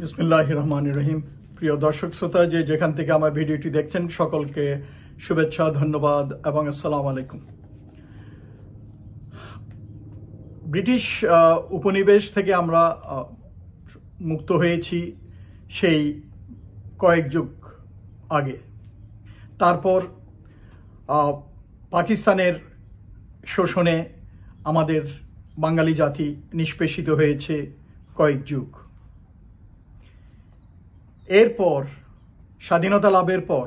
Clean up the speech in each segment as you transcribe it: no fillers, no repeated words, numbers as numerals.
বিসমিল্লাহির রহমানির রহিম। প্রিয় দর্শক শ্রোতা, যে যেখান থেকে আমার ভিডিওটি দেখছেন, সকলকে শুভেচ্ছা, ধন্যবাদ এবং আসসালামু আলাইকুম। ব্রিটিশ উপনিবেশ থেকে আমরা মুক্ত হয়েছি সেই কয়েক যুগ আগে। তারপর পাকিস্তানের শোষণে আমাদের বাঙালি জাতি নিষ্পেষিত হয়েছে কয়েক যুগ। এরপর স্বাধীনতা লাভের পর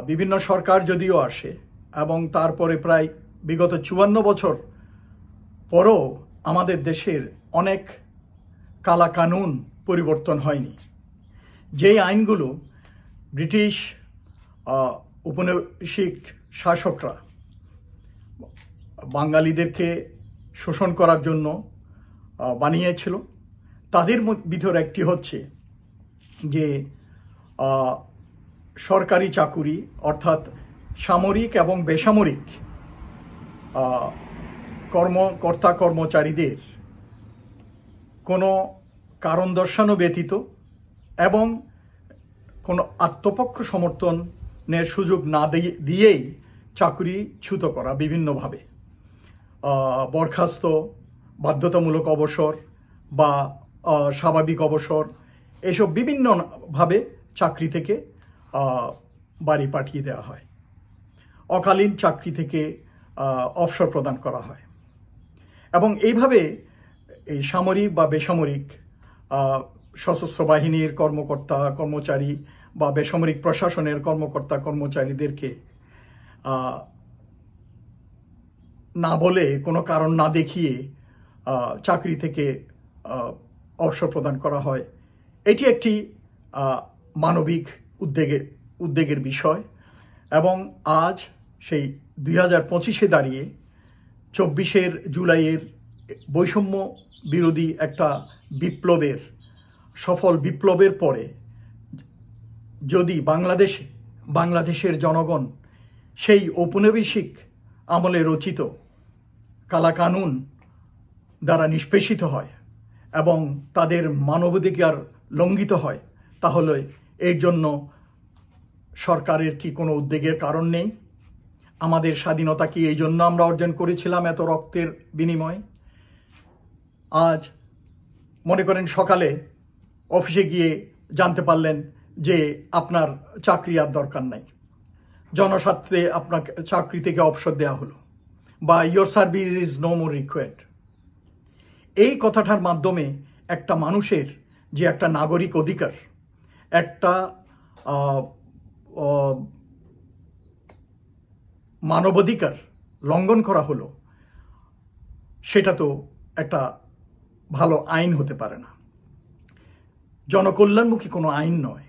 বিভিন্ন সরকার যদিও আসে এবং তারপরে প্রায় বিগত ৫৪ বছর পরও আমাদের দেশের অনেক কালাকানুন পরিবর্তন হয়নি। যেই আইনগুলো ব্রিটিশ উপনিবেশিক শাসকরা বাঙালিদেরকে শোষণ করার জন্য বানিয়েছিল, তাদের ভিতর একটি হচ্ছে যে সরকারি চাকুরি, অর্থাৎ সামরিক এবং বেসামরিক কর্মকর্তা কর্মচারীদের কোনো কারণ দর্শানো ব্যতীত এবং কোনো আত্মপক্ষ সমর্থনের সুযোগ না দিয়েই চাকুরিচ্যুত করা বিভিন্নভাবে, বরখাস্ত, বাধ্যতামূলক অবসর বা স্বাভাবিক অবসর, এসব বিভিন্নভাবে চাকরি থেকে বাড়ি পাঠিয়ে দেওয়া হয়। অকালীন চাকরি থেকে অবসর প্রদান করা হয় এবং এইভাবে এই সামরিক বা বেসামরিক সশস্ত্র বাহিনীর কর্মকর্তা কর্মচারী বা বেসামরিক প্রশাসনের কর্মকর্তা কর্মচারীদেরকে না বলে, কোনো কারণ না দেখিয়ে চাকরি থেকে অবসর প্রদান করা হয়। এটি একটি মানবিক উদ্বেগের বিষয় এবং আজ সেই 2025-এ দাঁড়িয়ে 24 জুলাইয়ের বৈষম্য বিরোধী একটা সফল বিপ্লবের পরে যদি বাংলাদেশের জনগণ সেই ঔপনিবেশিক আমলে রচিত কালাকানুন দ্বারা নিষ্পেষিত হয় এবং তাদের মানবাধিকার লঙ্ঘিত হয়, তাহলে এর জন্য সরকারের কি কোনো উদ্বেগের কারণ নেই? আমাদের স্বাধীনতা কি এই জন্য আমরা অর্জন করেছিলাম এত রক্তের বিনিময়ে? আজ মনে করেন সকালে অফিসে গিয়ে জানতে পারলেন যে আপনার চাকরি আর দরকার নাই, জনস্বার্থে আপনাকে চাকরি থেকে অবসর দেওয়া হলো, বা your service is no more required. এই কথাটার মাধ্যমে একটা মানুষের যে একটা নাগরিক অধিকার, একটা মানবাধিকার লঙ্ঘন করা হলো, সেটা তো একটা ভালো আইন হতে পারে না। জনকল্যাণমুখী কোনো আইন নয়,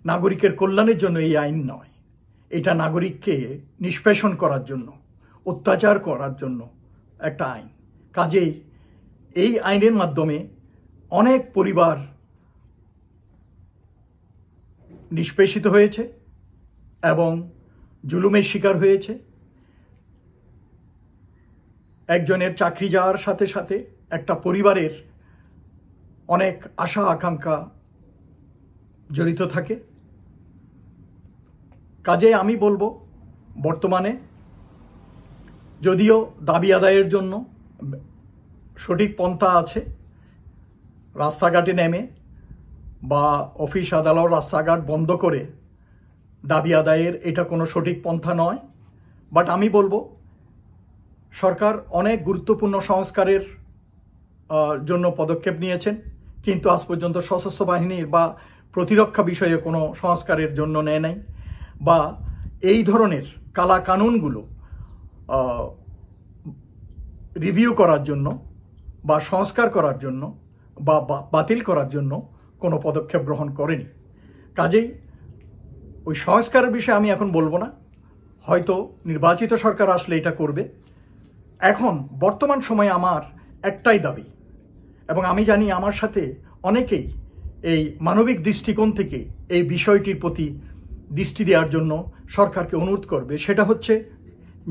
নাগরিকের কল্যাণের জন্য এই আইন নয়। এটা নাগরিককে নিষ্পেষণ করার জন্য, অত্যাচার করার জন্য একটা আইন। কাজেই এই আইনের মাধ্যমে অনেক পরিবার নিষ্পেষিত হয়েছে এবং জুলুমের শিকার হয়েছে। একজনের চাকরি যাওয়ার সাথে সাথে একটা পরিবারের অনেক আশা আকাঙ্ক্ষা জড়িত থাকে। কাজে আমি বলবো, বর্তমানে যদিও দাবি আদায়ের জন্য সঠিক পন্থা আছে, রাস্তাঘাটে নেমে বা অফিস আদালত রাস্তাঘাট বন্ধ করে দাবি আদায়ের এটা কোনো সঠিক পন্থা নয়। বাট আমি বলবো, সরকার অনেক গুরুত্বপূর্ণ সংস্কারের জন্য পদক্ষেপ নিয়েছেন, কিন্তু আজ পর্যন্ত সশস্ত্র বাহিনীর বা প্রতিরক্ষা বিষয়ে কোনো সংস্কারের জন্য নেয় নাই, বা এই ধরনের কালা কানুনগুলো রিভিউ করার জন্য বা সংস্কার করার জন্য বা বাতিল করার জন্য কোনো পদক্ষেপ গ্রহণ করেনি। কাজেই ওই সংস্কারের বিষয়ে আমি এখন বলবো না, হয়তো নির্বাচিত সরকার আসলে এটা করবে। এখন বর্তমান সময়ে আমার একটাই দাবি, এবং আমি জানি আমার সাথে অনেকেই এই মানবিক দৃষ্টিকোণ থেকে এই বিষয়টির প্রতি দৃষ্টি দেওয়ার জন্য সরকারকে অনুরোধ করবে। সেটা হচ্ছে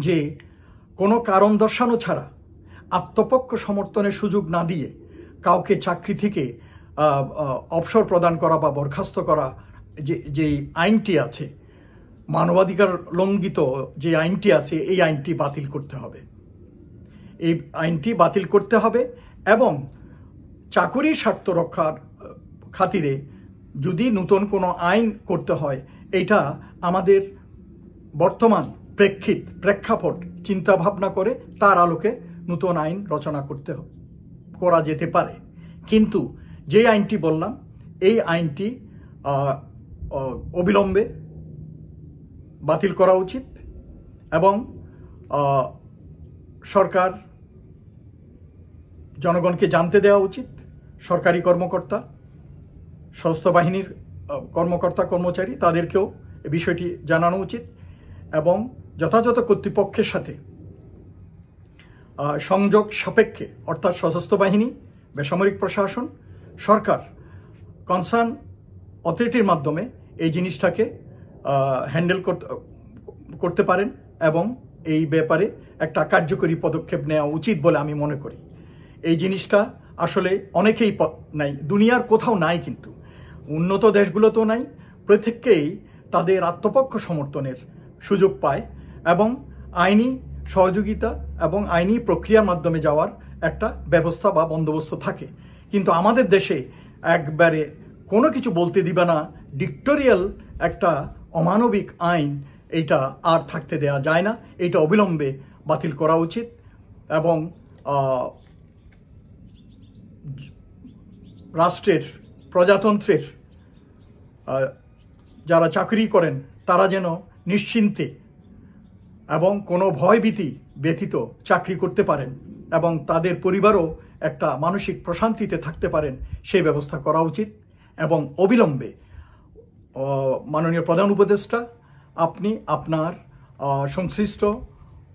যে কোনো কারণ দর্শানো ছাড়া, আত্মপক্ষ সমর্থনের সুযোগ না দিয়ে কাউকে চাকরি থেকে অবসর প্রদান করা বা বরখাস্ত করা যে আইনটি আছে, মানবাধিকার লঙ্ঘিত যে আইনটি আছে, এই আইনটি বাতিল করতে হবে। এই আইনটি বাতিল করতে হবে এবং চাকুরির স্বার্থ রক্ষার খাতিরে যদি নতুন কোনো আইন করতে হয়, এটা আমাদের বর্তমান প্রেক্ষাপট চিন্তা ভাবনা করে তার আলোকে নতুন আইন রচনা করা যেতে পারে। কিন্তু যে আইনটি বললাম, এই আইনটি অবিলম্বে বাতিল করা উচিত এবং সরকার জনগণকে জানতে দেওয়া উচিত। সরকারি কর্মকর্তা, সশস্ত্র বাহিনীর কর্মকর্তা কর্মচারী, তাদেরকেও এই বিষয়টি জানানো উচিত এবং যথাযথ কর্তৃপক্ষের সাথে সংযোগ সাপেক্ষে, অর্থাৎ সশস্ত্র বাহিনী, বেসামরিক প্রশাসন, সরকার কনসার্ন অথরিটির মাধ্যমে এই জিনিসটাকে হ্যান্ডেল করতে পারেন এবং এই ব্যাপারে একটা কার্যকরী পদক্ষেপ নেওয়া উচিত বলে আমি মনে করি। এই জিনিসটা আসলে অনেকেই নাই, দুনিয়ার কোথাও নাই, কিন্তু উন্নত দেশগুলোতেও নাই। প্রত্যেককেই তাদের আত্মপক্ষ সমর্থনের সুযোগ পায় এবং আইনি সহযোগিতা এবং আইনি প্রক্রিয়ার মাধ্যমে যাওয়ার একটা ব্যবস্থা বা বন্দোবস্ত থাকে। কিন্তু আমাদের দেশে একবারে কোনো কিছু বলতে দিবে না, ডিক্টোরিয়াল একটা অমানবিক আইন, এইটা আর থাকতে দেয়া যায় না। এইটা অবিলম্বে বাতিল করা উচিত এবং রাষ্ট্রের, প্রজাতন্ত্রের যারা চাকরি করেন তারা যেন নিশ্চিন্তে এবং কোনো ভয়ভীতি ব্যতীত চাকরি করতে পারেন এবং তাদের পরিবারও একটা মানসিক প্রশান্তিতে থাকতে পারেন, সেই ব্যবস্থা করা উচিত। এবং অবিলম্বে মাননীয় প্রধান উপদেষ্টা, আপনি আপনার সংশ্লিষ্ট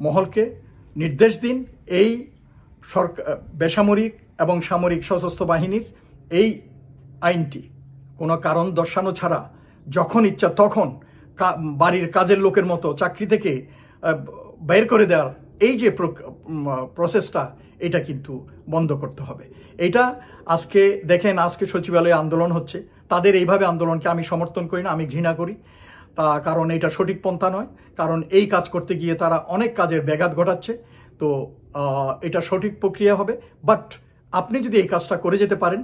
মহলকে নির্দেশ দিন, এই বেসামরিক এবং সামরিক সশস্ত্র বাহিনীর এই আইনটি কোনো কারণ দর্শানো ছাড়া যখন ইচ্ছা তখন বাড়ির কাজের লোকের মতো চাকরি থেকে বের করে দেওয়ার এই যে প্রসেসটা, এটা কিন্তু বন্ধ করতে হবে। এটা আজকে দেখেন, আজকে সচিবালয়ে আন্দোলন হচ্ছে, তাদের এইভাবে আন্দোলনকে আমি সমর্থন করি না, আমি ঘৃণা করি। কারণ এটা সঠিক পন্থা নয়, কারণ এই কাজ করতে গিয়ে তারা অনেক কাজের ব্যাঘাত ঘটাচ্ছে। তো এটা সঠিক প্রক্রিয়া হবে, বাট আপনি যদি এই কাজটা করে যেতে পারেন,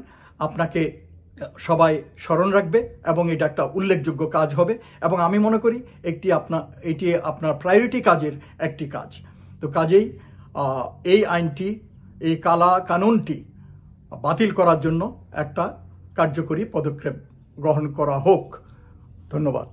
আপনাকে সবাই স্মরণ রাখবে এবং এটা একটা উল্লেখযোগ্য কাজ হবে এবং আমি মনে করি এটি আপনার প্রায়োরিটি কাজের একটি কাজ। তো কাজেই এই আইনটি, এই কানুনটি বাতিল করার জন্য একটা কার্যকরী পদক্ষেপ গ্রহণ করা হোক। ধন্যবাদ।